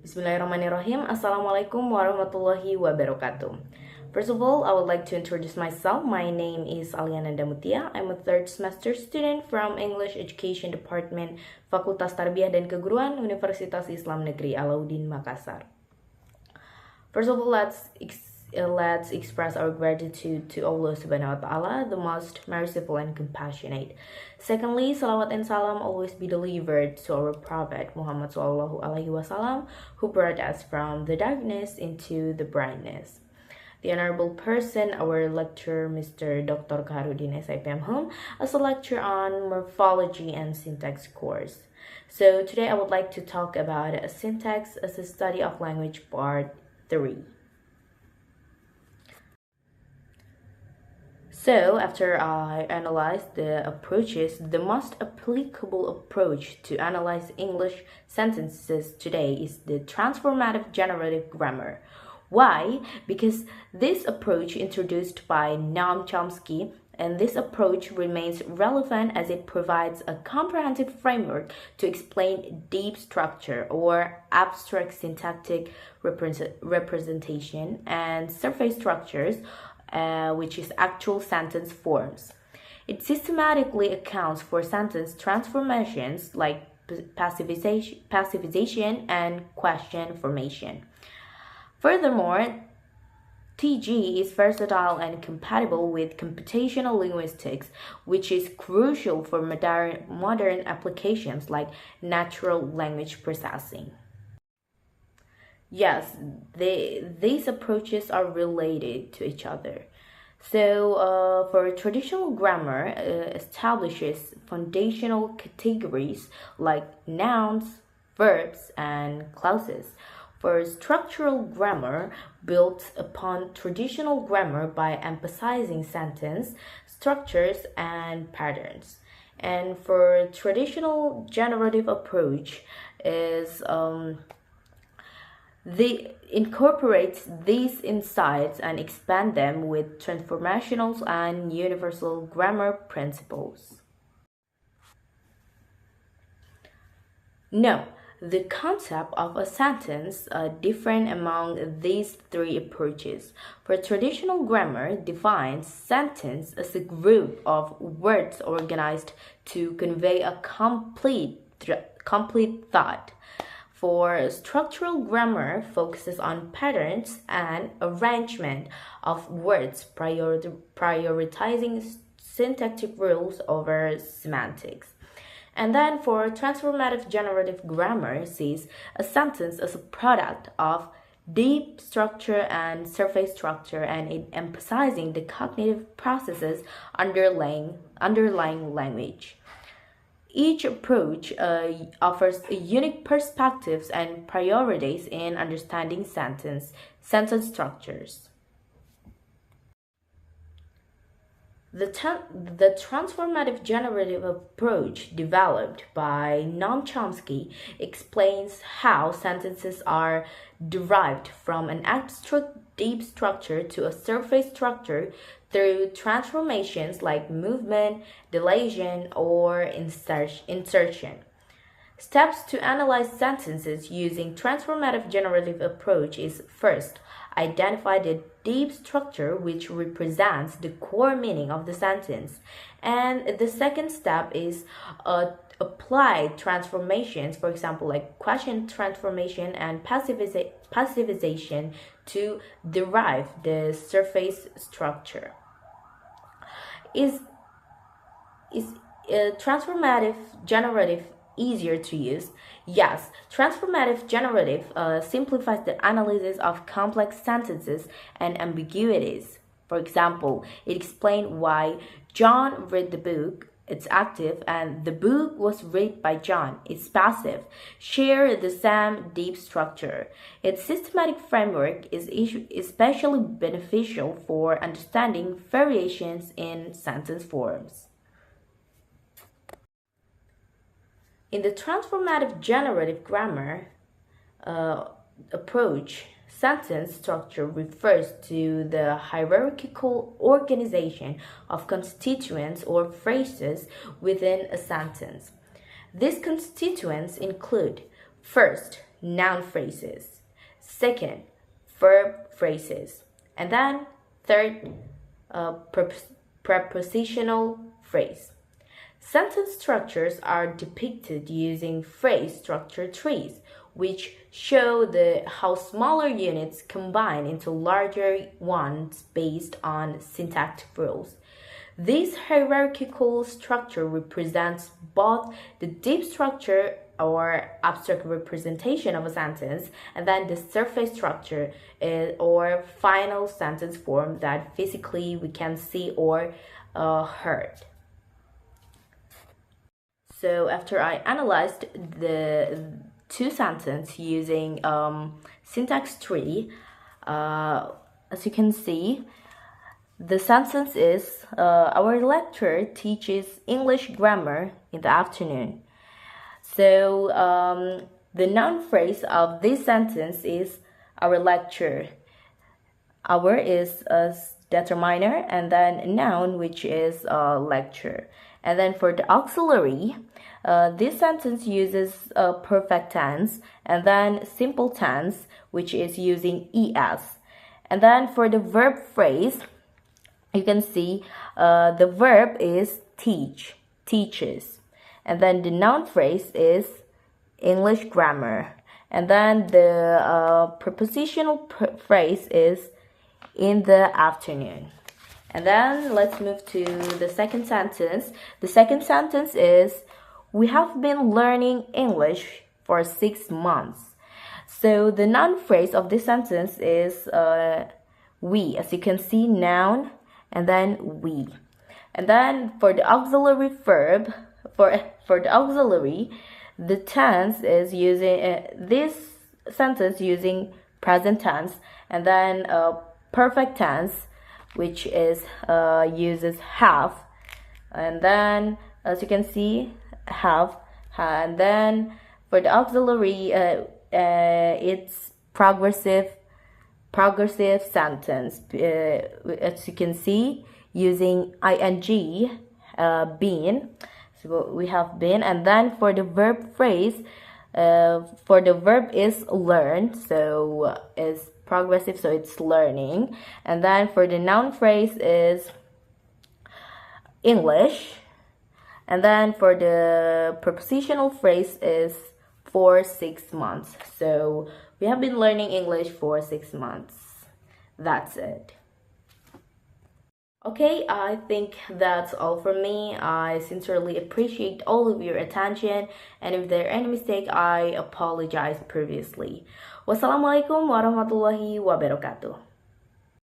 Bismillahirrahmanirrahim. Assalamualaikum warahmatullahi wabarakatuh. First of all, I would like to introduce myself. My name is Alya Nanda Muthia. I'm a third semester student from English Education Department, Fakultas Tarbiyah dan Keguruan, Universitas Islam Negeri Alauddin, Makassar. First of all, let's express our gratitude to Allah Subhanahu wa Ta'ala, the most merciful and compassionate. Secondly, salawat and salam always be delivered to our Prophet Muhammad Sallallahu Alaihi Wasallam, who brought us from the darkness into the brightness. The honorable person, our lecturer, Mr. Dr. Kaharudin SIPM Home, as a lecture on morphology and syntax course. So today I would like to talk about syntax as a study of language part 3. So after I analyzed the approaches, the most applicable approach to analyze English sentences today is the transformative generative grammar. Why? Because this approach introduced by Noam Chomsky, and this approach remains relevant as it provides a comprehensive framework to explain deep structure or abstract syntactic representation and surface structures, which is actual sentence forms. It systematically accounts for sentence transformations like passivization and question formation. Furthermore, TG is versatile and compatible with computational linguistics, which is crucial for modern applications like natural language processing. Yes, these approaches are related to each other. So, for traditional grammar, establishes foundational categories like nouns, verbs, and clauses. For structural grammar, built upon traditional grammar by emphasizing sentence structures and patterns. And for traditional generative approach is they incorporate these insights and expand them with transformational and universal grammar principles. No. The concept of a sentence different among these three approaches. For traditional grammar, defines sentence as a group of words organized to convey a complete thought. For structural grammar, focuses on patterns and arrangement of words, prioritizing syntactic rules over semantics. And then for transformative generative grammar, sees a sentence as a product of deep structure and surface structure, and it emphasizing the cognitive processes underlying language. Each approach offers unique perspectives and priorities in understanding sentence structures. The transformative generative approach developed by Noam Chomsky explains how sentences are derived from an abstract deep structure to a surface structure through transformations like movement, deletion, or insertion. Steps to analyze sentences using transformative generative approach is first, identify the deep structure which represents the core meaning of the sentence. And the second step is apply transformations, for example, like question transformation and passivization to derive the surface structure. Is transformative generative easier to use? Yes, transformative generative simplifies the analysis of complex sentences and ambiguities. For example, it explains why John read the book, it's active, and the book was read by John, it's passive, share the same deep structure. Its systematic framework is especially beneficial for understanding variations in sentence forms. In the transformative generative grammar approach, sentence structure refers to the hierarchical organization of constituents or phrases within a sentence. These constituents include, first, noun phrases. Second, verb phrases. And then third, prepositional phrase. Sentence structures are depicted using phrase structure trees, which show how smaller units combine into larger ones based on syntactic rules. This hierarchical structure represents both the deep structure or abstract representation of a sentence, and then the surface structure or final sentence form that physically we can see or heard. So after I analyzed the two sentences using syntax tree, as you can see, the sentence is, our lecturer teaches English grammar in the afternoon. So the noun phrase of this sentence is our lecture. Our is a determiner, and then noun, which is lecture. And then for the auxiliary, this sentence uses perfect tense, and then simple tense, which is using es. And then for the verb phrase, you can see the verb is teach, teaches. And then the noun phrase is English grammar. And then the prepositional phrase is in the afternoon. And then let's move to the second sentence. The second sentence is, we have been learning English for 6 months. So the noun phrase of this sentence is we. As you can see, noun, and then we. And then for the auxiliary verb, for the auxiliary, the tense is using this sentence using present tense, and then perfect tense, which is uses have. And then as you can see, have. And then for the auxiliary, it's progressive sentence, as you can see, using ing, been. So we have been. And then for the verb phrase, for the verb is learn, so is progressive, so it's learning. And then for the noun phrase is English. And then for the prepositional phrase is for 6 months. So we have been learning English for 6 months. That's it. Okay, I think that's all from me. I sincerely appreciate all of your attention, and if there are any mistake, I apologize previously. Wassalamualaikum warahmatullahi wabarakatuh.